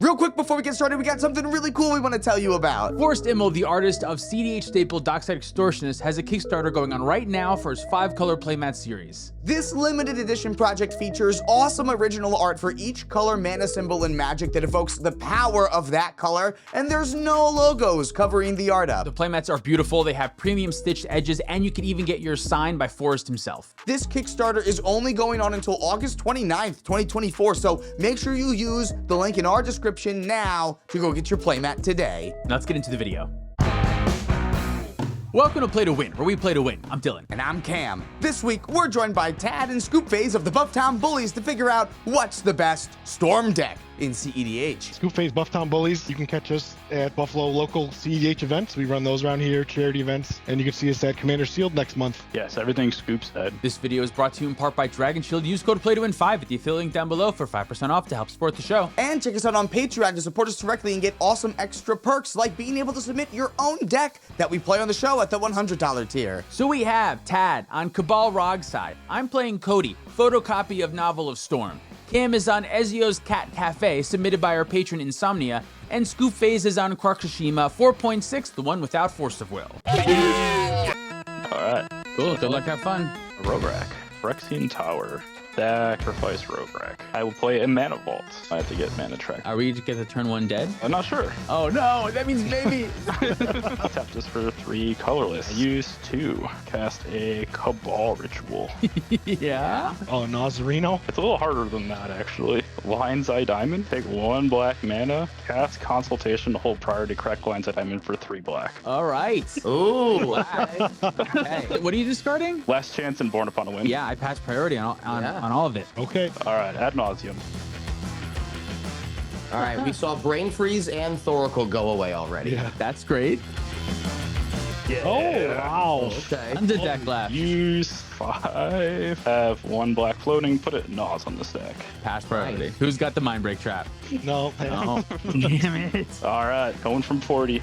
Real quick before we get started, we got something really cool we want to tell you about. Forrest Immel, the artist of cEDH staple Dockside Extortionist, has a Kickstarter going on right now for his 5-color playmat series. This limited edition project features awesome original art for each color mana symbol in Magic that evokes the power of that color, and there's no logos covering the art up. The playmats are beautiful, they have premium stitched edges, and you can even get yours signed by Forrest himself. This Kickstarter is only going on until August 29th, 2024, so make sure you use the link in our description now to go get your playmat today. Now let's get into the video. Welcome to Play to Win, where we play to win. I'm Dylan. And I'm Cam. This week, we're joined by Tad and SCOOPPHASE of the BUFFTOWN Bullies to figure out what's the best Storm deck in cEDH. SCOOPPHASE BUFFTOWN Bullies. You can catch us at Buffalo local cEDH events. We run those around here, charity events, and you can see us at Commander Sealed next month. Yes, everything Scoops said. This video is brought to you in part by Dragon Shield. Use code PLAYTOWIN5 at the affiliate link down below for 5% off to help support the show. And check us out on Patreon to support us directly and get awesome extra perks like being able to submit your own deck that we play on the show at the $100 tier. So we have Tad on Cabal Rog side. I'm playing Cody, photocopy of Novel of Storm. Cam is on Ezio's Cat Cafe, submitted by our patron Insomnia, and SCOOPPHASE is on Quarkashima 4.6, the one without Force of Will. Alright. Cool, good luck, have fun. Roguerack. Phyrexian Tower. Sacrifice Roguerack. I will play a Mana Vault. I have to get Mana Track. Are we to get the turn 1 dead? I'm not sure. Oh no, that means maybe. Tap this for 3 colorless. I use 2. Cast a Cabal Ritual. Yeah? Oh, Nazareno. It's a little harder than that, actually. Lion's Eye Diamond. Take 1 black mana. Cast Consultation to hold priority. Crack Lion's Eye Diamond for 3 black. All right. Ooh. Okay. What are you discarding? Last Chance and Born Upon a Wind. Yeah, I passed priority on all of it. Okay. Alright, Ad Nauseam. All right, we saw Brain Freeze and Thoracle go away already. Yeah. That's great. Yeah. Oh, wow. Okay. On the deck left. Use 5. Have 1 black floating. Put it Naws on the stack. Pass priority. Nice. Who's got the Mind Break Trap? No. Oh, damn it. Alright, going from 40.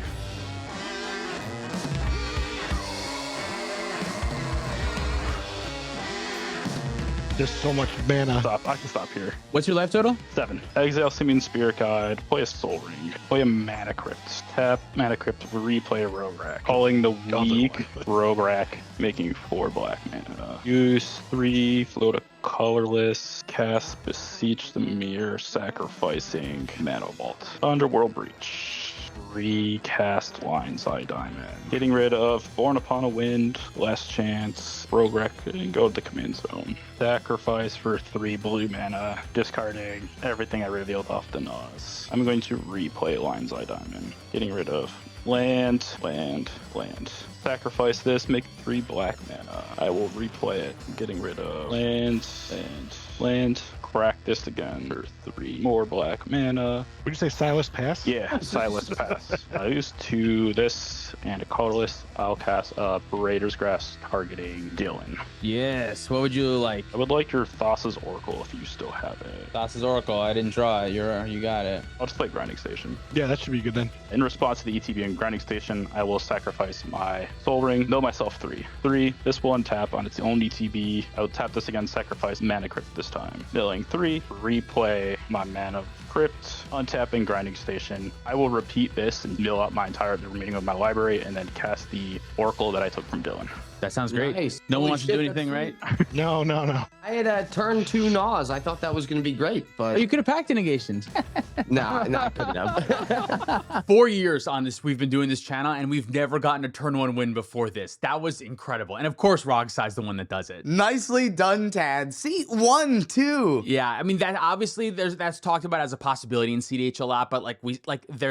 There's so much mana. Stop. I can stop here. What's your life total? 7. Exile Simian Spirit Guide. Play a Soul Ring. Play a Mana Crypt. Tap Mana Crypt. Replay a Roguerack. Calling the weak Roguerack. Making 4 black mana. Use 3. Float a colorless. Cast Beseech the Mirror. Sacrificing Mana Vault. Underworld Breach. Recast Lion's Eye Diamond. Getting rid of Born Upon a Wind, Last Chance, Roguerack, and go to the command zone. Sacrifice for 3 blue mana, discarding everything I revealed off the Naws. I'm going to replay Lion's Eye Diamond. Getting rid of land. Sacrifice this, make 3 black mana. I will replay it, getting rid of land. Crack this again for 3 more black mana. Would you say Silas Pass? Yeah, Silas Pass. I use 2 this and a colorless. I'll cast Berator's Grasp targeting Dylan. Yes. What would you like? I would like your Thassa's Oracle if you still have it. Thassa's Oracle. I didn't draw it. You got it. I'll just play Grinding Station. Yeah, that should be good then. In response to the ETB and Grinding Station, I will sacrifice my Soul Ring, mill myself 3. 3, this will untap on its own ETB. I will tap this again, sacrifice Mana Crypt this time. Milling 3, replay my Mana Crypt, untapping Grinding Station. I will repeat this and mill out the remaining of my library and then cast the Oracle that I took from Dylan. That sounds great. Nice. No one Holy wants to shit, do anything, that's right? No. I had a turn 2 Naws. I thought that was going to be great, Oh, but you could have packed the negations. no, I couldn't have. 4 years on this, we've been doing this channel, and we've never gotten a turn 1 win before this. That was incredible. And of course, Rogside's the one that does it. Nicely done, Tad. See, 1, 2. Yeah, I mean that obviously that's talked about as a possibility in cEDH a lot, but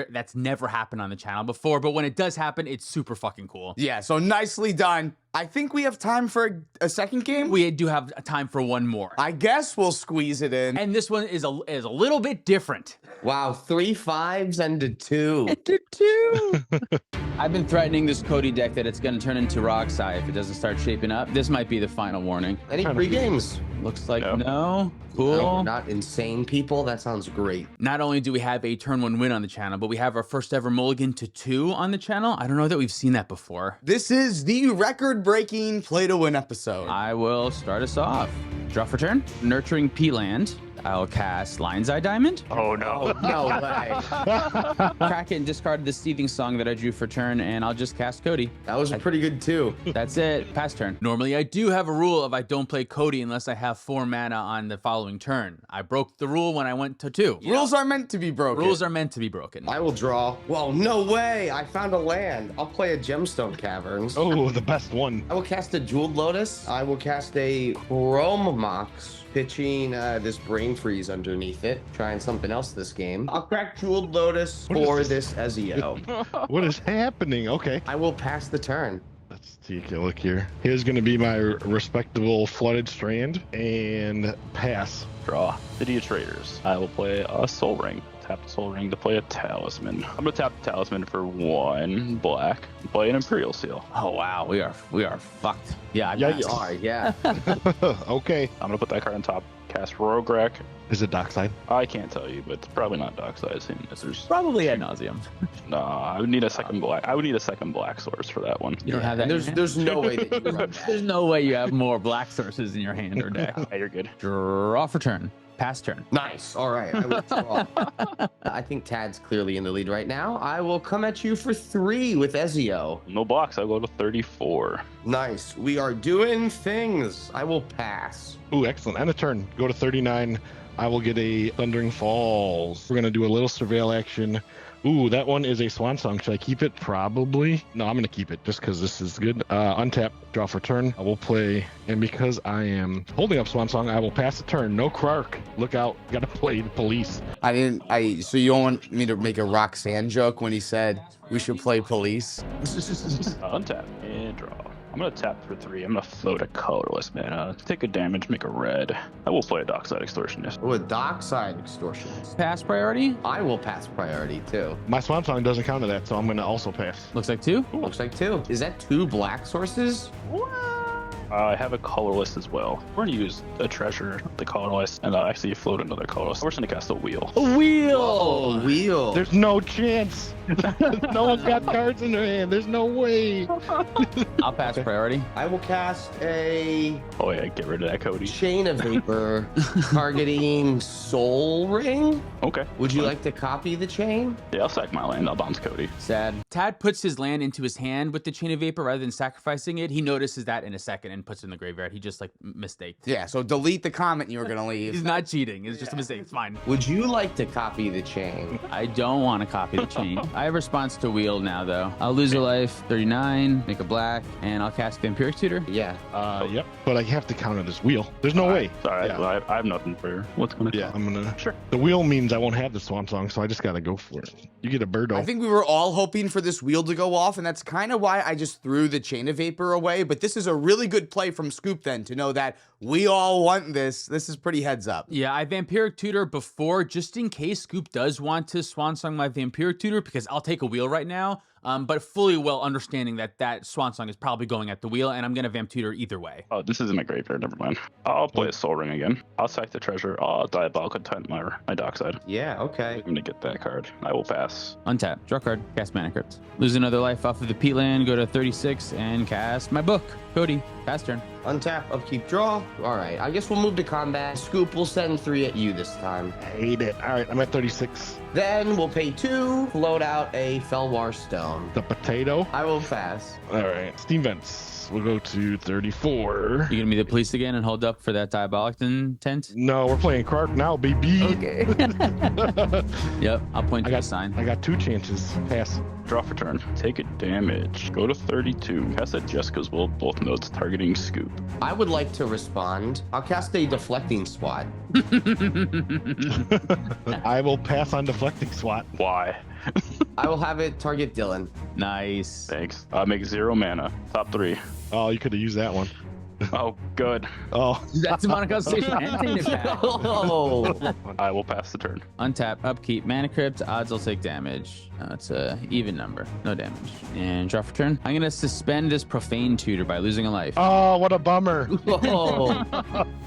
that's never happened on the channel before. But when it does happen, it's super fucking cool. Yeah, so nicely done. I think we have time for a second game. We do have time for one more. I guess we'll squeeze it in. And this one is a little bit different. Wow, 3 5s and a 2. I've been threatening this Cody deck that it's going to turn into Rogside if it doesn't start shaping up. This might be the final warning. Any free games? Looks like No. no. Cool. No, not insane people. That sounds great. Not only do we have a turn 1 win on the channel, but we have our first ever mulligan to 2 on the channel. I don't know that we've seen that before. This is the record-breaking play-to-win episode. I will start us off. Draw for turn. Nurturing Peatland. I'll cast Lion's Eye Diamond. Oh no. Oh, no way. Crack it and discard the Seething Song that I drew for turn, and I'll just cast Cody. That was pretty good, too. That's it. Pass turn. Normally, I do have a rule of I don't play Cody unless I have 4 mana on the following turn. I broke the rule when I went to 2. Rules are meant to be broken. Rules are meant to be broken. I will draw. Whoa, no way. I found a land. I'll play a Gemstone Caverns. Oh, the best one. I will cast a Jeweled Lotus. I will cast a Chrome Mox, pitching this Brain Freeze underneath it. Trying something else this game. I'll crack Jeweled Lotus for this Ezio. What is happening? Okay. I will pass the turn. Let's take a look here. Here's going to be my respectable Flooded Strand and pass. Draw. City of Traders. I will play a Soul Ring. Tap the Soul Ring to play a Talisman. I'm gonna tap the Talisman for 1 black and play an Imperial Seal. Oh wow, we are fucked. Yeah, I Yikes. You are, yeah. Okay. I'm gonna put that card on top. Cast Rogue Rack. Is it Dockside? I can't tell you, but it's probably not Dockside. Seeing as there's probably ad nauseum. no, I would need a second black. I would need a second black source for that one. You don't have that. There's no way that you can run that. There's no way you have more black sources in your hand or deck. Yeah, you're good. Draw for turn. Pass turn. Nice. All right. I will draw. I think Tad's clearly in the lead right now. I will come at you for 3 with Ezio. No blocks. I'll go to 34. Nice. We are doing things. I will pass. Ooh, excellent. And a turn. Go to 39. I will get a Thundering Falls. We're going to do a little surveil action. Ooh, that one is a Swan Song. Should I keep it? Probably. No, I'm going to keep it just because this is good. Untap, draw for turn. I will play. And because I am holding up Swan Song, I will pass the turn. No Krark. Look out. Got to play the police. So you don't want me to make a Roxanne joke when he said we should play police? Untap and draw. I'm gonna tap for 3. I'm gonna float a colorless mana. Take a damage, make a red. I will play a Dockside Extortionist. Oh, a Dockside Extortionist. Pass priority. I will pass priority too. My Swan Song doesn't count to that, so I'm going to also pass. Looks like 2. Looks like 2. Is that 2 black sources? I have a colorless as well. We're gonna use a treasure, the colorless, and actually float another colorless. We're just gonna cast a wheel. A wheel. Oh, wheel. There's no chance. No one's got cards in their hand. There's no way. I'll pass priority. I will cast a Oh yeah, get rid of that, Cody. Chain of Vapor targeting Soul Ring. Okay. Would you like to copy the chain? Yeah, I'll sack my land. I'll bounce Cody. Sad. Tad puts his land into his hand with the Chain of Vapor rather than sacrificing it. He notices that in a second and puts it in the graveyard. He just like mistaked. Yeah, so delete the comment you were going to leave. He's not cheating. It's just a mistake. It's fine. Would you like to copy the chain? I don't want to copy the chain. I have response to wheel now, though. I'll lose a life, 39, make a black, and I'll cast Vampiric Tutor. Yeah. Yep. But I have to counter this wheel. There's no way. Sorry, Yeah. I have nothing for what's gonna Yeah, come. I'm gonna. Sure. The wheel means I won't have the Swan Song, so I just gotta go for it. You get a Birdo. I think we were all hoping for this wheel to go off, and that's kind of why I just threw the Chain of Vapor away. But this is a really good play from Scoop then to know that we all want this. This is pretty heads up. Yeah, I Vampiric Tutor before, just in case Scoop does want to Swan Song my Vampiric Tutor, because I'll take a wheel right now. But fully well understanding that Swan Song is probably going at the wheel, and I'm going to Vamp Tutor either way. Oh, this isn't a graveyard. Never mind. I'll play a Soul Ring again. I'll sack the treasure. I'll Diabolical Intent my Dockside. Yeah, okay. I'm gonna get that card. I will pass. Untap, draw card, cast Mana Crypt. Lose another life off of the Peat land, go to 36, and cast my book. Cody, pass turn. Untap, upkeep, draw. All right, I guess we'll move to combat. Scoop will send 3 at you this time. hate it. All right, I'm at 36. Then we'll pay 2, float out a Felwar Stone. The potato. I will pass. All right. Steam Vents. We'll go to 34. You gonna be the police again and hold up for that Diabolic Intent? No, we're playing Krark now, baby. Okay. Yep, I'll point to the sign. I got 2 chances. Pass. Draw for turn. Take a damage. Go to 32. Cast at Jessica's Will. Both nodes targeting Scoop. I would like to respond. I'll cast a Deflecting Swat. I will pass on deflecting SWAT. Why? I will have it target Dylan. Nice. Thanks. Make 0 mana. Top 3. Oh, you could have used that one. Oh, good. Oh, That's Demonic Constellation and Tainted Path. Oh, I will pass the turn. Untap, upkeep, Mana Crypt, odds will take damage. It's a even number, no damage. And draw for turn. I'm gonna suspend this Profane Tutor by losing a life. oh, what a bummer. oh.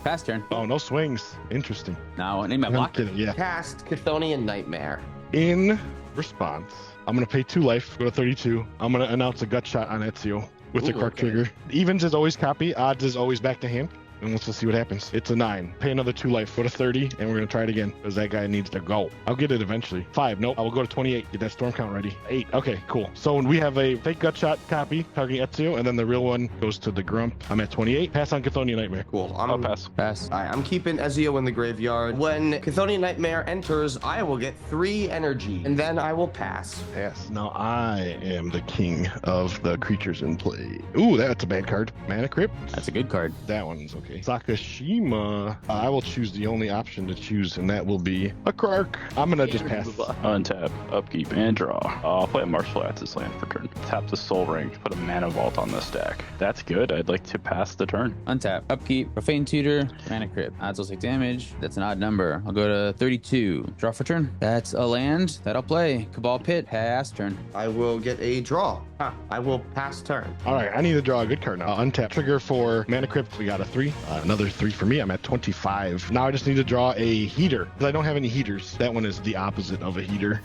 Pass turn. Oh, no swings. Interesting. Now, name my I'm block. kidding. Yeah. Cast Chthonian Nightmare. In response, I'm gonna pay 2 life. Go to 32. I'm gonna announce a gut shot on Ezio with the Ooh, Krark okay. trigger. Evens is always copy. Odds is always back to hand. and let's just see what happens. It's a 9. Pay another 2 life. Go to 30, and we're gonna try it again because that guy needs to go. I'll get it eventually. 5. Nope. I will go to 28. Get that storm count ready. 8. Okay, cool. So we have a fake gut shot copy targeting Ezio, and then the real one goes to the Grump. I'm at 28. Pass on Chthonian Nightmare. Cool. I'll pass. Pass. All right, I'm keeping Ezio in the graveyard. When Chthonian Nightmare enters, I will get 3 energy, and then I will pass. Pass. Now I am the king of the creatures in play. Ooh, that's a bad card. Mana Crypt. That's a good card. That one's okay. Sakashima. I will choose the only option to choose, and that will be a Krark. I'm gonna just pass. Untap, upkeep, and draw. I'll play a Martial Arts land for turn. Tap the Soul Ring to put a Mana Vault on the stack. That's good. I'd like to pass the turn. Untap, upkeep, Profane Tutor, Mana Crypt. Odds will take damage. That's an odd number. I'll go to 32. Draw for turn. That's a land that I'll play. Cabal Pit, pass turn. I will get a draw. I will pass turn. All right, I need to draw a good card now. Untap. Trigger for Mana Crypt. We got a 3. Another 3 for me. I'm at 25. Now I just need to draw a heater because I don't have any heaters. That one is the opposite of a heater.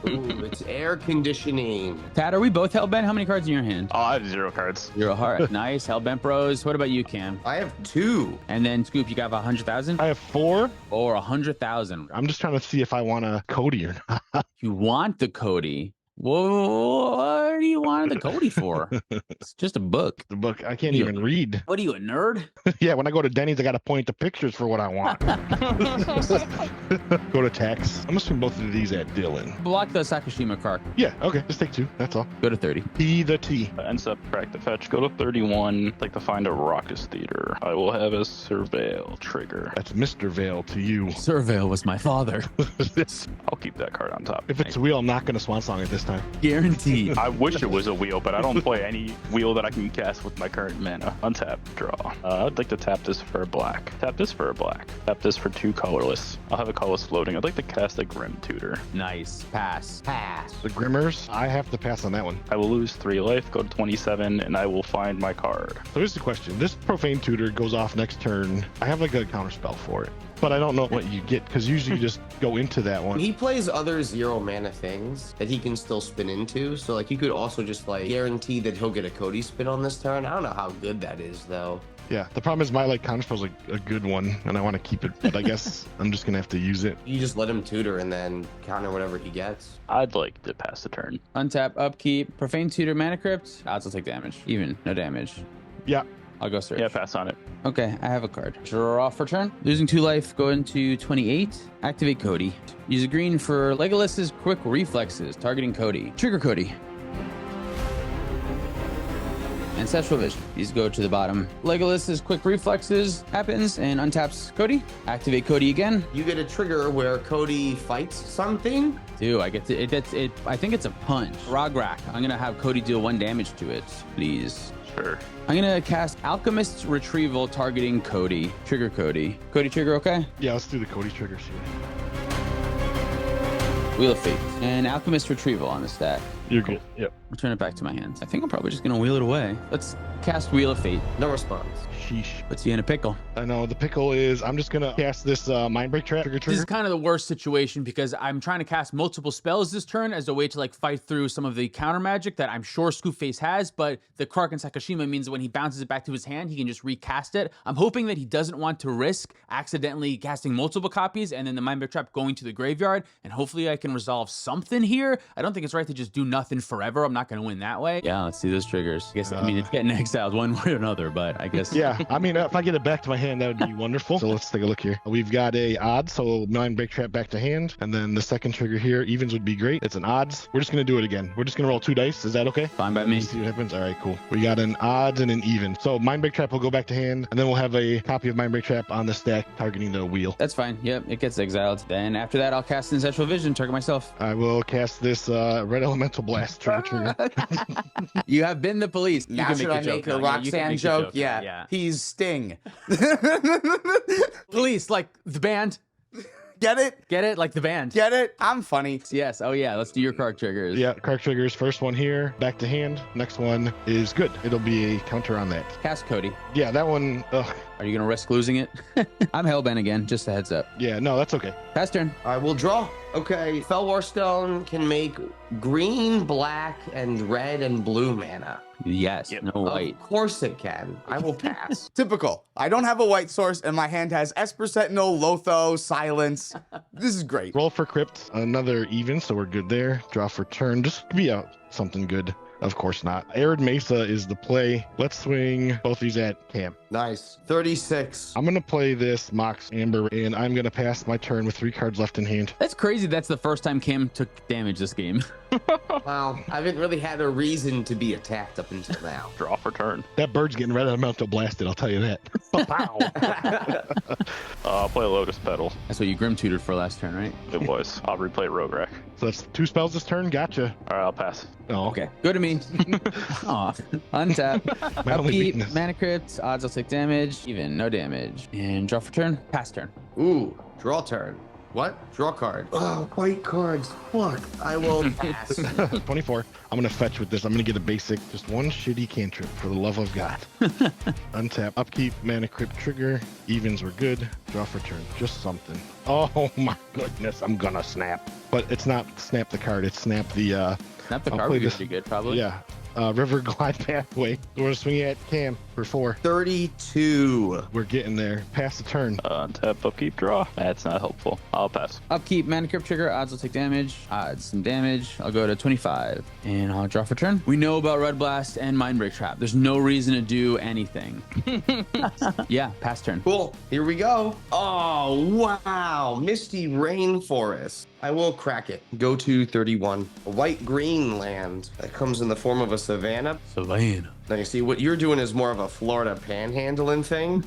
Ooh, it's air conditioning. Pat, are we both hellbent? How many cards in your hand? I have 0 cards. You're a heart. Nice. Hellbent bros. What about you, Cam? I have 2. And then Scoop, you got 100,000 I have 4. or 100,000? I'm just trying to see if I want a Cody or not. You want the Cody? What do you want the Cody for? It's just a book. The book, I can't even read. What are you, a nerd? Yeah, when I go to Denny's, I got to point to pictures for what I want. Go to tax. I'm assuming both of these at Dylan. Block the Sakashima card. Yeah, okay, just take 2. That's all. Go to 30. P the T. Ends up crack the fetch. Go to 31. I'd like to find a Raucous Theater. I will have a Surveil trigger. That's Mr. Vale to you. Surveil was my father. I'll keep that card on top. If it's a wheel, I'm not going to Swan Song it this time. Guaranteed. I wish it was a wheel, but I don't play any wheel that I can cast with my current mana. Untap, draw. I'd like to tap this for a black. Tap this for a black. Tap this for 2 colorless. I'll have a colorless floating. I'd like to cast a Grim Tutor. Nice. Pass. Pass. The Grimmers, I have to pass on that one. I will lose 3 life, go to 27, and I will find my card. So here's the question. This Profane Tutor goes off next turn. I have like a counter spell for it, but I don't know what you get because usually you just go into that one. He plays other 0 mana things that he can still spin into. So like you could also just like guarantee that he'll get a Cody spin on this turn. I don't know how good that is though. Yeah, the problem is my like counter spell's like a good one and I want to keep it, but I guess I'm just gonna have to use it. You just let him tutor and then counter whatever he gets. I'd like to pass the turn. Untap, upkeep, Profane Tutor, Mana Crypt. Odds will take damage. Even. No damage. Yeah. I'll go search. Yeah, pass on it. Okay, I have a card. Draw for turn. Losing 2 life, go into 28. Activate Cody. Use a green for Legolas's Quick Reflexes, targeting Cody. Trigger Cody. Ancestral Vision. These go to the bottom. Legolas's Quick Reflexes happens and untaps Cody. Activate Cody again. You get a trigger where Cody fights something. Do I get to it? I think it's a punch. Rograk. I'm gonna have Cody deal 1 damage to it, please. Sure. I'm gonna cast Alchemist's Retrieval targeting Cody. Trigger Cody. Cody trigger, okay? Yeah, let's do the Cody triggers here. Wheel of Fate. And Alchemist Retrieval on the stack. You're good. Yep. Return it back to my hands. I think I'm probably just gonna wheel it away. Let's cast Wheel of Fate. No response. Sheesh. Puts you in a pickle. I know the pickle is I'm just gonna cast this Mind Break trap trigger. This is kind of the worst situation because I'm trying to cast multiple spells this turn as a way to like fight through some of the counter magic that I'm sure SCOOPPHASE has, but the Krark and Sakashima means that when he bounces it back to his hand, he can just recast it. I'm hoping that he doesn't want to risk accidentally casting multiple copies and then the Mind Break trap going to the graveyard, and hopefully I can resolve something here. I don't think it's right to just do nothing forever. I'm not going to win that way. Yeah, let's see those triggers. I guess, I mean, it's getting exiled one way or another, but I guess. Yeah, I mean, if I get it back to my hand, that would be wonderful. So let's take a look here. We've got a odds, so Mind Break trap back to hand, and then the second trigger here, evens would be great. It's an odds. We're just gonna do it again. We're just gonna roll 2 dice. Is that okay? Fine by me. See what happens. All right, cool. We got an odds and an even. So Mind Break trap will go back to hand, and then we'll have a copy of Mind Break trap on the stack targeting the wheel. That's fine. Yep, it gets exiled. Then after that, I'll cast Ancestral Vision, target myself. I will cast this Red Elemental Blast trigger. You have been the police. You Now can should make I a joke make a now. Yeah, you can Roxanne make a joke? now. Yeah. He's Sting. Police, like the band. Get it? Get it? Like the band. Get it? I'm funny. Yes. Oh, yeah. Let's do your card triggers. Yeah, card triggers. First one here, back to hand. Next one is good. It'll be a counter on that. Cast Cody. Yeah, that one. Are you going to risk losing it? I'm hellbent again. Just a heads up. Yeah, no, that's okay. Pass turn. I will draw. Okay, Felwar Stone can make green, black, and red and blue mana. Yes, Yep. no white. Of course it can. I will pass. Typical. I don't have a white source, and my hand has Esper Sentinel, Lotho, Silence. This is great. Roll for crypt, another even, so we're good there. Draw for turn, just be out something good. Of course not. Arid Mesa is the play. Let's swing both these at Cam. Nice. 36. I'm gonna play this Mox Amber, and I'm gonna pass my turn with 3 cards left in hand. That's crazy. That's the first time Cam took damage this game. Well, I haven't really had a reason to be attacked up until now. Draw for turn. That bird's getting ready to mount to blast it, I'll tell you that. Pow. I'll play Lotus Petal. That's what you Grim tutored for last turn, right? It was. I'll replay Rogue Rack. So that's 2 spells this turn. Gotcha. All right, I'll pass. Oh, Okay, go to me. Aw, untap. My only Upkeep, weakness. mana crypt, odds I'll take damage, even, no damage. And draw for turn, pass turn. Ooh, draw turn. What? Draw card. Oh, white cards. Fuck. I will pass. 24. I'm gonna fetch with this. I'm gonna get a basic, just one shitty cantrip for the love of God. Untap, upkeep, mana crypt trigger. Evens were good. Draw for turn. Just something. Oh my goodness, I'm gonna snap. But it's not snap the card, it's snap the Snap the I'll card play would be this- pretty good, probably. yeah. River Glide Pathway. We're gonna swing at Cam for 4. 32. We're getting there. Pass the turn. Untap, upkeep, draw. That's not helpful. I'll pass. Upkeep, mana crypt trigger, odds will take damage, odds some damage. I'll go to 25 and I'll draw for turn. We know about Red Blast and Mindbreak Trap. There's no reason to do anything. Yeah, pass turn. Cool. Here we go. Oh, wow. Misty Rainforest. I will crack it. Go to 31. A white-green land that comes in the form of a savanna. Savannah. Now you see what you're doing is more of a Florida panhandling thing.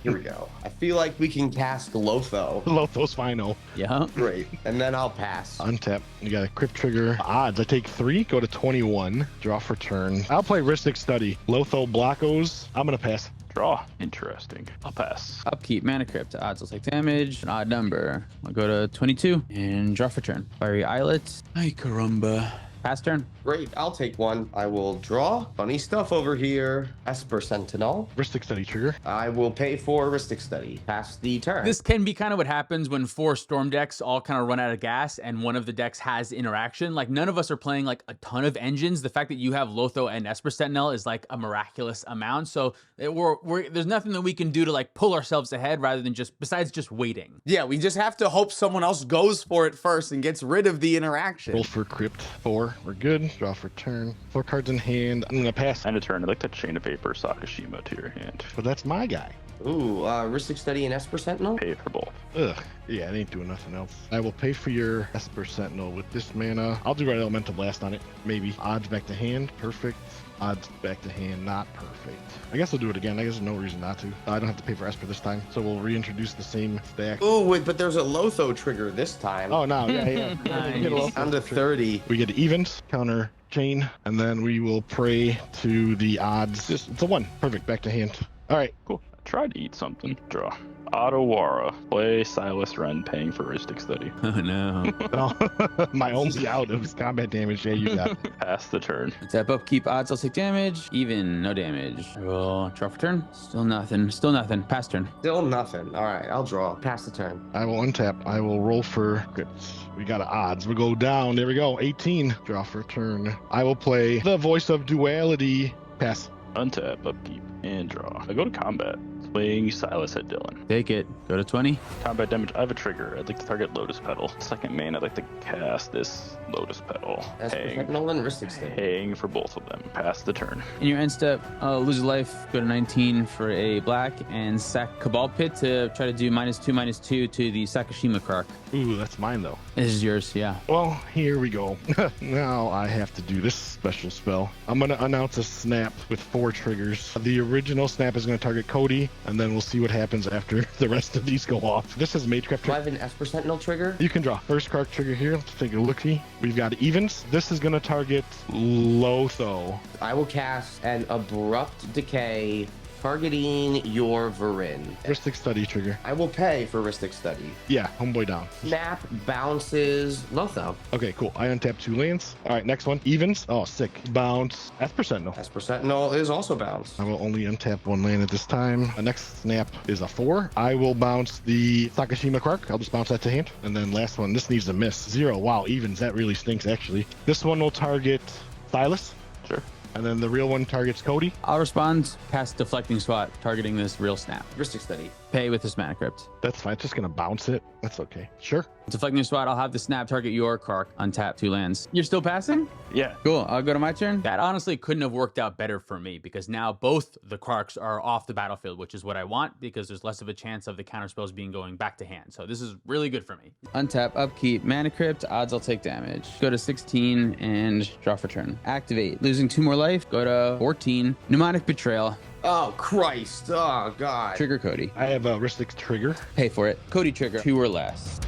Here we go. I feel like we can cast Lotho. Lothos Final. Yeah. Great. And then I'll pass. Untap. You got a crypt trigger. Odds. I take 3. Go to 21. Draw for turn. I'll play Ristic Study. Lotho Blockos. I'm gonna pass. Draw. Interesting. I'll pass. Upkeep, mana crypt, odds will take damage, an odd number. I'll go to 22 and draw for turn. Fiery Islet. Ay caramba. Pass turn. Great. I'll take one. I will draw. Funny stuff over here. Esper Sentinel. Ristic Study trigger. I will pay for Ristic Study. Pass the turn. This can be kind of what happens when 4 storm decks all kind of run out of gas and one of the decks has interaction. Like none of us are playing like a ton of engines. The fact that you have Lotho and Esper Sentinel is like a miraculous amount. So there's nothing that we can do to like pull ourselves ahead rather than besides just waiting. Yeah, we just have to hope someone else goes for it first and gets rid of the interaction. Roll for crypt. 4. We're good. Draw for turn. 4 cards in hand. I'm gonna pass. End of turn. I'd like to chain of paper Sakashima to your hand. But that's my guy. Ooh, Ristic Study and Esper Sentinel. Pay for both. Ugh. Yeah, it ain't doing nothing else. I will pay for your Esper Sentinel with this mana. I'll do Red Elemental Blast on it. Maybe. Odds back to hand. Perfect. Odds back to hand. Not perfect. I guess I'll do it again. I guess there's no reason not to. I don't have to pay for Esper this time. So we'll reintroduce the same stack. Ooh, wait, but there's a Lotho trigger this time. Oh, no. Yeah. Nice. We get a little- Down to 30. We get evens, counter chain, and then we will pray to the odds. It's a 1. Perfect. Back to hand. All right. Cool. Try to eat something. Draw. Otawara. Play Silas Wren, paying for Ristic Study. Oh no. Oh, my only out of combat damage. Yeah, you got. Pass the turn. Tap upkeep, odds I'll take damage, even, no damage. I will draw for turn. Still nothing. Still nothing. Pass turn. Still nothing. All right, I'll draw. Pass the turn. I will untap. I will roll for crypts. We got odds. We go down. There we go. 18. Draw for turn. I will play the Voice of Duality. Pass. Untap, upkeep, and draw. I go to combat. Swing Silas at Dylan. Take it. Go to 20. Combat damage. I have a trigger. I'd like to target Lotus Petal. Second main, I'd like to cast this Lotus Petal. Esper Paying, Sentinel and Ristic Study. paying for both of them. Pass the turn. In your end step, lose a life, go to 19 for a black, and sack Cabal Pit to try to do -2/-2 to the Sakashima Kark. Ooh, that's mine though. This is yours, yeah. Well, here we go. Now I have to do this special spell. I'm going to announce a snap with 4 triggers. The original snap is going to target Cody, and then we'll see what happens after the rest of these go off. This is Magecraft Do I trigger. have an Esper Sentinel trigger? You can draw. First card trigger here. Let's take a looky. We've got evens. This is going to target Lotho. I will cast an Abrupt Decay targeting your Varin. Ristic Study trigger. I will pay for Ristic Study. Yeah, homeboy down. Snap bounces Lotho. Okay, cool. I untap 2 lands. All right, next one. Evens. Oh, sick. Bounce. Esper Sentinel. Esper Sentinel is also bounced. I will only untap 1 land at this time. The next snap is a 4. I will bounce the Sakashima Quark. I'll just bounce that to hand. And then last one. This needs a miss. 0. Wow, evens. That really stinks, actually. This one will target Silas. Sure. And then the real one targets Cody. I'll respond. Cast Deflecting Swat, targeting this real snap. Ristic Study. Pay with this Mana Crypt. That's fine. It's just gonna bounce it. That's okay. Sure. Deflecting Swat, I'll have the snap target your Kark, untap 2 lands. You're still passing? Yeah. Cool. I'll go to my turn. That honestly couldn't have worked out better for me because now both the Karks are off the battlefield, which is what I want because there's less of a chance of the counter spells being going back to hand. So this is really good for me. Untap, upkeep, Mana Crypt, odds I'll take damage. Go to 16 and draw for turn. Activate, losing 2 more life. Go to 14. Mnemonic Betrayal. Oh, Christ. Oh, God. Trigger Cody. I have a Ristic trigger. Pay for it. Cody trigger. 2 or less.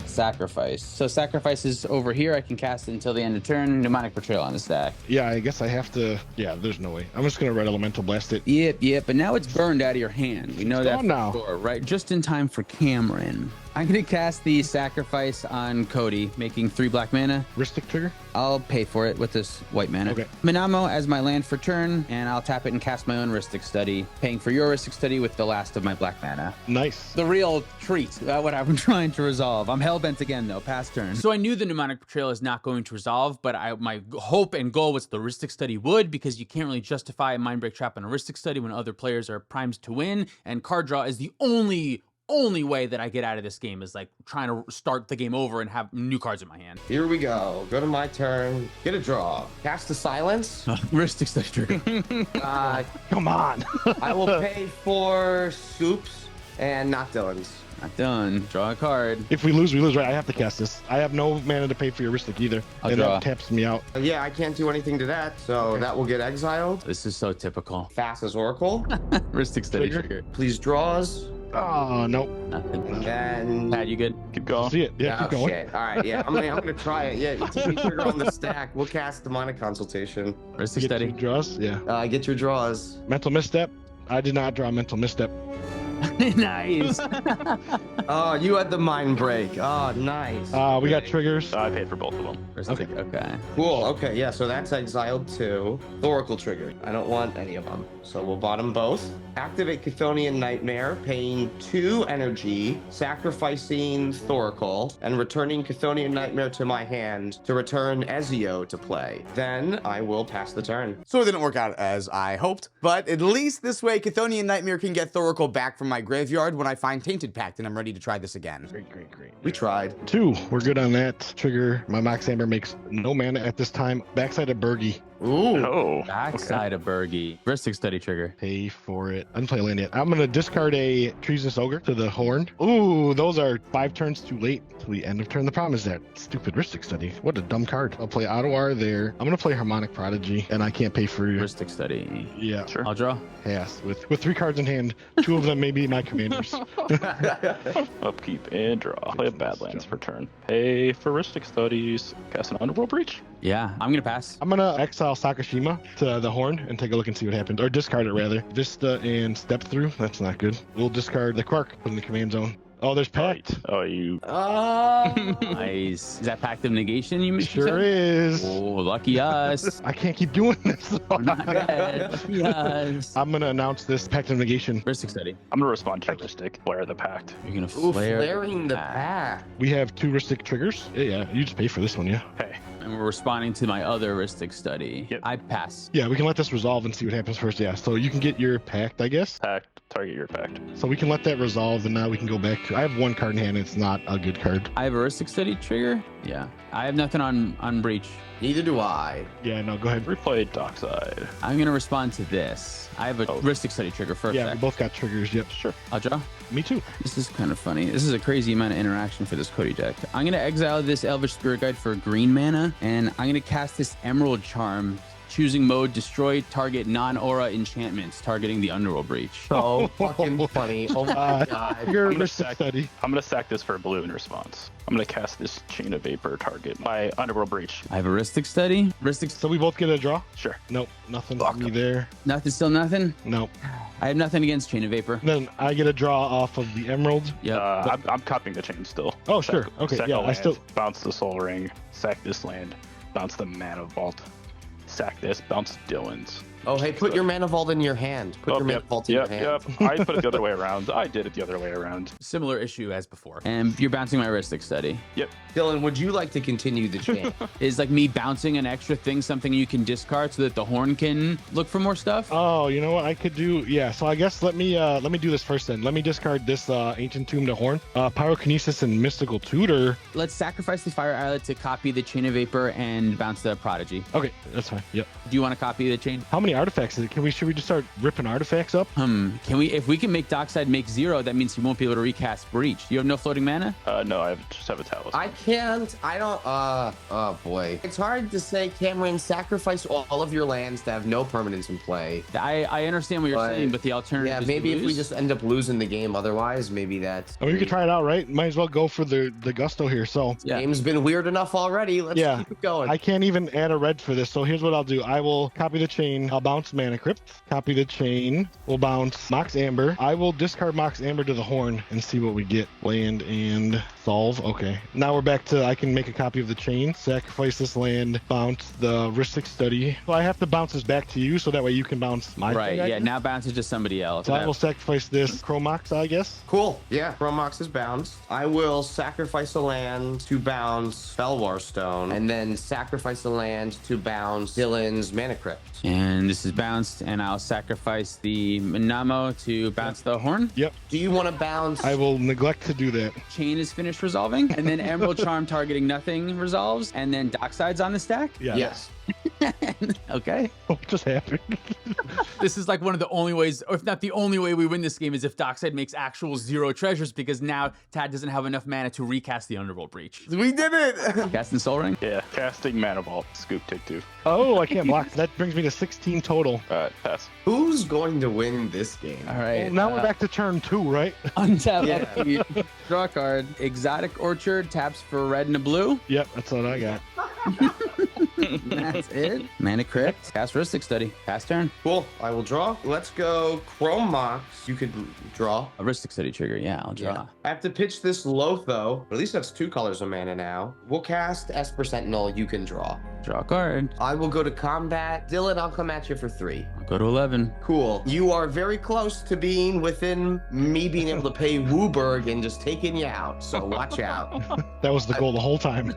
Sacrifice. So sacrifice is over here. I can cast it until the end of turn. Mnemonic Betrayal on the stack. Yeah, I guess I have to. Yeah, there's no way. I'm just gonna Red Elemental Blast it. Yep. But now it's burned out of your hand. We know that gone now. for sure, right? Just in time for Cameron. I'm going to cast the Sacrifice on Cody, making 3 black mana. Ristic trigger. I'll pay for it with this white mana. Okay. Minamo as my land for turn, and I'll tap it and cast my own Ristic Study, paying for your Ristic Study with the last of my black mana. Nice. The real treat, what I'm trying to resolve. I'm hellbent again, though, past turn. So I knew the Mnemonic Betrayal is not going to resolve, but my hope and goal was the Ristic Study would, because you can't really justify a Mindbreak Trap on a Ristic Study when other players are primed to win, and card draw is the only way that I get out of this game is like trying to start the game over and have new cards in my hand. Here we go. Go to my turn. Get a draw. Cast a Silence. Ristic Study trigger. Come on. I will pay for Scoops and not Dylan's. Not done. Draw a card. If we lose, right? I have to cast this. I have no mana to pay for your Ristic either. I'll and draw. that taps me out. Yeah, I can't do anything to that, so that will get exiled. This is so typical. Fast as Oracle. Ristic Study Trigger. trigger. Please draws. Oh, nope. Nothing. Then Pat, you good? Keep going. See it. Yeah, oh keep going. shit. All right, yeah, I'm gonna try it. Yeah, TP trigger on the stack. We'll cast Demonic Consultation. Ristic Get Study. 2 draws. Yeah. Get your draws. Mental misstep. I did not draw mental misstep. Nice. Oh, you had the mind break. Oh, nice. We got triggers. I paid for both of them. Ristic, okay. Cool. Okay, yeah, so that's exiled too. Thoracle trigger. I don't want any of them. So we'll bottom both. Activate Chthonian Nightmare, paying 2 energy, sacrificing Thoracle, and returning Chthonian Nightmare to my hand to return Ezio to play. Then I will pass the turn. So it didn't work out as I hoped, but at least this way Chthonian Nightmare can get Thoracle back from my graveyard when I find Tainted Pact, and I'm ready to try this again. Great. We tried. 2. We're good on that. Trigger. My Mox Amber makes no mana at this time. Backside of Bergie. Ooh. Oh. Backside of Bergie. Ristic Study trigger. Pay for it. I didn't play land yet. I'm gonna discard a Treasonous Ogre to the Horn. Ooh, those are 5 turns too late till the end of turn. The problem is that stupid Ristic Study. What a dumb card. I'll play Ottawar there. I'm gonna play Harmonic Prodigy, and I can't pay for Ristic Study. Yeah. Sure. I'll draw. Pass. With 3 cards in hand, 2 of them may be my commanders. Upkeep and draw. Play a Badlands for turn. Pay for Ristic Studies. Cast an Underworld Breach. Yeah, I'm gonna pass. I'm gonna exile Sakashima to the Horn and take a look and see what happens, or discard it rather. Vista and Step Through. That's not good. We'll discard the Quark, put in the command zone. Oh, there's Pact. Oh, you. Nice. Is that Pact of Negation you mentioned? Sure is. Oh, lucky us. I can't keep doing this. We're not dead. Lucky us. I'm gonna announce this Pact of Negation. Ristic Study. I'm gonna respond to Ristic. Flare the Pact. You're gonna Ooh, flare. flaring the pack. We have 2 Ristic triggers. Yeah, you just pay for this one, yeah. Hey. And we're responding to my other Ristic Study. Yep. I pass. Yeah, we can let this resolve and see what happens first. Yeah, so you can get your Pact, I guess. Pact. Target your Pact. So we can let that resolve, and now we can go back. I have 1 card in hand. It's not a good card. I have a Ristic Study trigger. Yeah. I have nothing on Breach. Neither do I. Yeah, no, go ahead. Replay Dockside. I'm gonna respond to this. I have a Ristic Study trigger first. Yeah, we both got triggers. Yep. Sure. I'll draw. Me too. This is kind of funny. This is a crazy amount of interaction for this Cody deck. I'm going to exile this Elvish Spirit Guide for green mana, and I'm going to cast this Emerald Charm, choosing mode, destroy target non-aura enchantments, targeting the Underworld Breach. So fucking funny. Oh my god. Your gonna Ristic Study. I'm gonna sack this for a blue in response. I'm gonna cast this Chain of Vapor target my Underworld Breach. I have a Ristic Study. So we both get a draw? Sure. Nope, nothing for me there. Nothing, still nothing? Nope. I have nothing against Chain of Vapor. Then I get a draw off of the Emerald. Yep. I'm copying the chain still. Oh, sure. Okay, Sack yeah, a I land, still- bounce the Soul Ring, sack this land, bounce the Mana Vault, Sack this, bounce Dylan's. Oh, hey, put your Mana Vault in your hand. Put your Mana Vault in your hand. I put it the other way around. I did it the other way around. Similar issue as before. And you're bouncing my heuristic study. Yep. Dylan, would you like to continue the chain? Is like me bouncing an extra thing something you can discard so that the horn can look for more stuff? Oh, you know what I could do? Yeah, so I guess let me do this first then. Let me discard this Ancient Tomb to Horn. Pyrokinesis and Mystical Tutor. Let's sacrifice the fire islet to copy the Chain of Vapor and bounce the Prodigy. Okay, that's fine. Yep. Do you want to copy the chain? How many artifacts is it? Should we just start ripping artifacts up? Can we? If we can make Dockside make 0, that means he won't be able to recast Breach. You have no floating mana? No, I just have a talisman. I can't. I don't. Oh boy. It's hard to say, Cameron, sacrifice all of your lands to have no permanence in play. I understand what you're saying, but the alternative Yeah, is maybe to if we lose. just end up losing the game otherwise, maybe that's... I mean, we could try it out, right? Might as well go for the gusto here. So Yeah. Game's been weird enough already. Let's keep it going. I can't even add a red for this. So here's what I'll do. I will copy the chain. I'll bounce Mana Crypt. Copy the chain. We'll bounce Mox Amber. I will discard Mox Amber to the horn and see what we get. Land and solve. Okay. Now we're back to I can make a copy of the chain. Sacrifice this land. Bounce the Ristic Study. So I have to bounce this back to you so that way you can bounce my Right, thing, I yeah, guess? now bounce it to somebody else. So I will sacrifice this Chromox, I guess. Cool. Yeah, Chromox is bounced. I will sacrifice a land to bounce Felwar Stone, and then sacrifice a land to bounce Dylan's Mana Crypt. And this is bounced, and I'll sacrifice the Minamo to bounce the horn. Yep. Do you want to bounce? I will neglect to do that. Chain is finished resolving, and then Emerald Charm targeting nothing resolves, and then Dockside's on the stack. Yeah. Yes. Okay. What just happened? This is like one of the only ways, or if not the only way we win this game, is if Dockside makes actual 0 treasures, because now Tad doesn't have enough mana to recast the Underworld Breach. We did it. Casting Soul Ring? Yeah, casting Mana Vault. Scoop, take 2. Oh, I can't block. That brings me to 16 total. Pass. Who's going to win this game? All right. Well, now we're back to turn 2, right? Untap. Yeah. Upkeep. Draw a card. Exotic Orchard taps for red and a blue. Yep, that's what I got. That's it. Mana Crypt. Cast Ristic Study. Pass turn. Cool. I will draw. Let's go Chromox. You could draw. A Ristic Study trigger. Yeah, I'll draw. I have to pitch this Lotho. At least that's 2 colors of mana now. We'll cast Esper Sentinel. You can draw. Draw a card. I will go to combat. Dylan, I'll come at you for 3. I'll go to 11. Cool. You are very close to being within me being able to pay Wooburg and just taking you out. So watch out. That was the goal the whole time.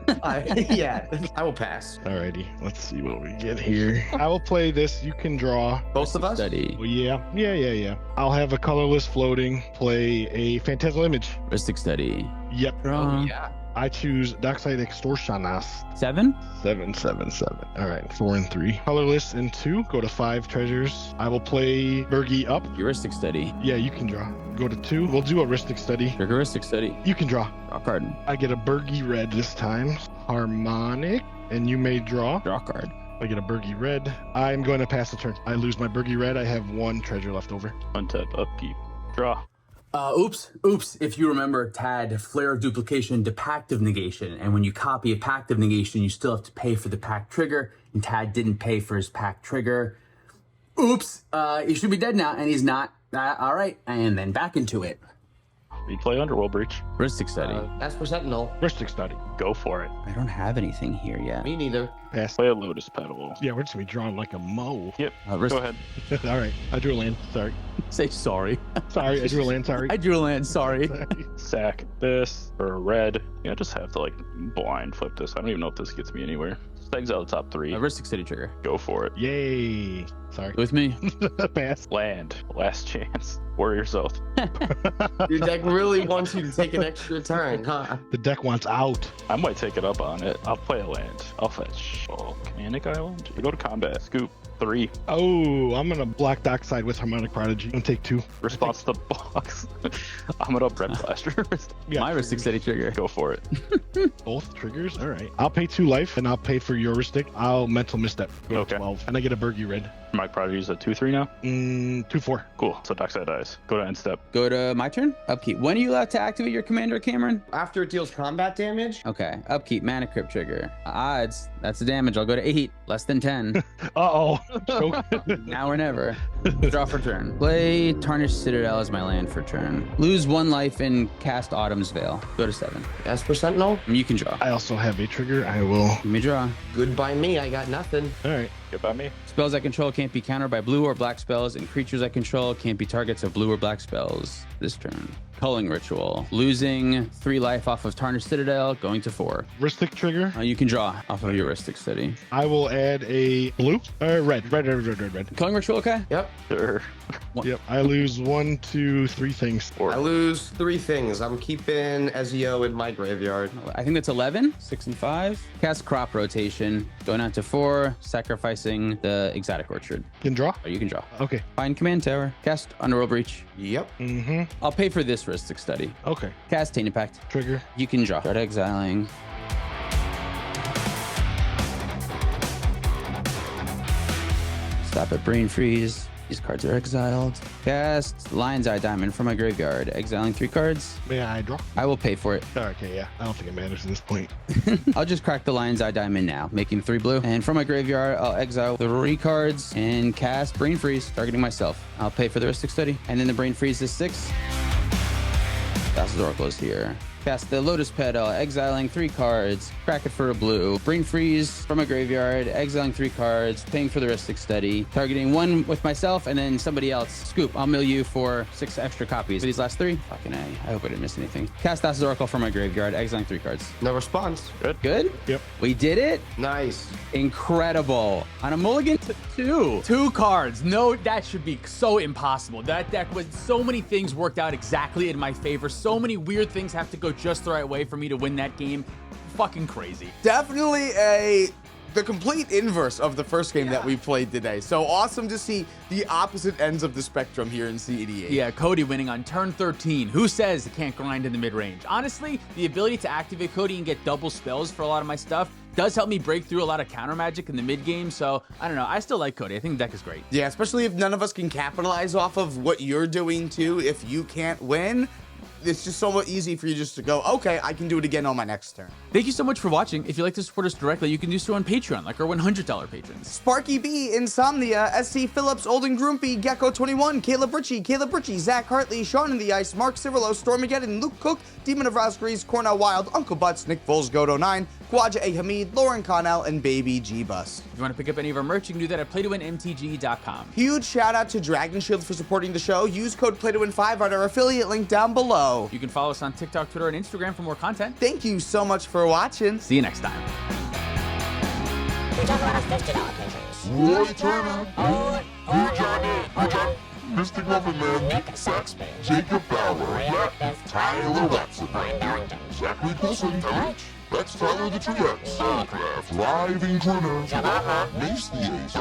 Yeah, I will pass. Alrighty, let's see what we get here. I will play this. You can draw. Both of us? Study. Well, yeah. I'll have a colorless floating. Play a Phantasmal Image. Ristic Study. Yep. Draw. Yeah. I choose Dockside Extortionist. 7. 7. All right, 4 and 3. Colorless and 2. Go to 5 treasures. I will play Bergie up. Heuristic Study. Yeah, you can draw. Go to 2. We'll do a Ristic Study. Trigger Ristic Study. You can draw. Draw a card. I get a Bergie red this time. Harmonic. And you may draw. Draw a card. I get a Bergie red. I'm going to pass the turn. I lose my Bergie red. I have 1 treasure left over. Untap, upkeep. Draw. Oops. If you remember, Tad, Flare of Duplication to Pact of Negation. And when you copy a Pact of Negation, you still have to pay for the Pact trigger. And Tad didn't pay for his Pact trigger. Oops. He should be dead now, and he's not. All right. And then back into it. Replay Underworld Breach. Ristic Study. Esper Sentinel. Ristic Study. Go for it. I don't have anything here yet. Me neither. Pass. Play a Lotus Petal. Yeah, we're just going to be drawn like a mo. Yep. Ristic- Go ahead. All right. I drew a land. Sorry. Say sorry. Sorry. I drew a land. Sorry. I drew a land. Sorry. Sack this for a red. Yeah, I just have to like blind flip this. I don't even know if this gets me anywhere. Just exile the top 3. Ristic Study trigger. Go for it. Yay. Sorry. With me. Pass. Land. Last chance. Warrior's Oath. Your deck really wants you to take an extra turn, huh? The deck wants out. I might take it up on it. I'll play a land. I'll fetch Volcanic Island. We go to combat. Scoop 3. Oh, I'm going to block Dockside with Harmonic Prodigy. I'm going to take 2. Response to box. I'm gonna Bread Blaster. Yeah, My Ristic Study trigger. Go for it. both triggers. All right. I'll pay 2 life and I'll pay for Heuristic. I'll mental misstep. Go to Okay. 12. And I get a Bergie red. My Prodigy's a 2/3 now. 2/4. Cool. So Dockside dies. Go to end step. Go to my turn. Upkeep. When are you allowed to activate your commander, Cameron? After it deals combat damage, Okay. Upkeep. Mana Crypt trigger. Odds. That's the damage. I'll go to 8. Less than 10. Uh-oh. Now or never. Draw for turn. Play Tarnished Citadel as my land for turn. Lose 1 life and cast Autumn's Veil. Go to 7. Esper Sentinel. You can draw. I also have a trigger. I will. Let me draw. Good by me. I got nothing. All right. Good by me. Spells I control can't be countered by blue or black spells, and creatures I control can't be targets of blue or black spells this turn. Culling Ritual. Losing 3 life off of Tarnished Citadel, going to 4. Ristic trigger. You can draw off of your Ristic City. I will add a blue. Red. Culling Ritual, okay? Yep. Sure. Yep. I lose 1, 2, 3 things. I lose 3 things. I'm keeping Ezio in my graveyard. I think that's 11. 6 and 5. Cast Crop Rotation. Going out to 4. Sacrificing the Exotic Orchard. Can draw. Or you can draw. Okay. Find Command Tower. Cast Underworld Breach. Yep. Mm-hmm. I'll pay for this Ristic Study. Okay. Cast Tainted Pact. Trigger. You can draw. Start exiling. Stop at Brain Freeze. These cards are exiled. Cast Lion's Eye Diamond from my graveyard. Exiling 3 cards. May I draw? I will pay for it. Okay, yeah. I don't think it matters at this point. I'll just crack the Lion's Eye Diamond now, making 3 blue. And from my graveyard, I'll exile 3 cards and cast Brain Freeze, targeting myself. I'll pay for the Ristic Study. And then the Brain Freeze is 6. Thassa's Oracle is here. Cast the Lotus Petal, exiling 3 cards, crack it for a blue. Brain Freeze from a graveyard, exiling 3 cards, paying for the Ristic Study, targeting 1 with myself and then somebody else. Scoop, I'll mill you for 6 extra copies. For these last 3, fucking A. I hope I didn't miss anything. Cast Thassa's Oracle from my graveyard, exiling 3 cards. No response. Good? Yep. We did it? Nice. Incredible. On a mulligan to 2. 2 cards. No, that should be so impossible. That deck was so many things worked out exactly in my favor. So many weird things have to go just the right way for me to win that game. Fucking crazy. Definitely the complete inverse of the first game that we played today. So awesome to see the opposite ends of the spectrum here in cEDH. Yeah, Cody winning on turn 13. Who says it can't grind in the mid-range? Honestly, the ability to activate Cody and get double spells for a lot of my stuff does help me break through a lot of counter magic in the mid game. So I don't know. I still like Cody. I think the deck is great. Yeah, especially if none of us can capitalize off of what you're doing too. If you can't win, it's just so much easy for you just to go, okay, I can do it again on my next turn. Thank you so much for watching. If you'd like to support us directly, you can do so on Patreon, like our $100 patrons. Sparky B, Insomnia, SC Phillips, Olden Grumpy, Gecko21, Caleb Ritchie, Zach Hartley, Sean in the Ice, Mark Cirillo, Stormageddon, Luke Cook, Demon of Rosgrease, Cornell Wild, Uncle Butts, Nick Foles, Godo9, Gwaja A. Hamid, Lauren Connell, and Baby G-Bus. If you want to pick up any of our merch, you can do that at playtowinmtg.com. Huge shout out to Dragon Shield for supporting the show. Use code PlayToWin5 on our affiliate link down below. You can follow us on TikTok, Twitter, and Instagram for more content. Thank you so much for watching. See you next time. Roy Turner, Johnny, Mr. Government, Nick Saxby, Jacob Bauer, Tyler Watson, Zachary Coulson, Lex Tyler the TX, Thriving Turner, Mace the Ace,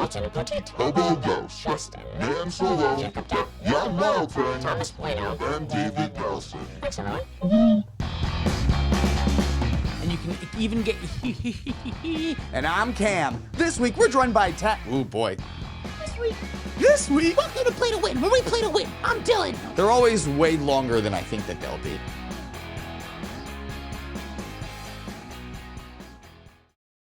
Hobo Ghost, Man Solo, Young Wild Friend, and David Nelson. And you can even get... And I'm Cam. This week we're joined by Oh boy. This week. Welcome to Play to Win, where we play to win. I'm Dylan. They're always way longer than I think that they'll be.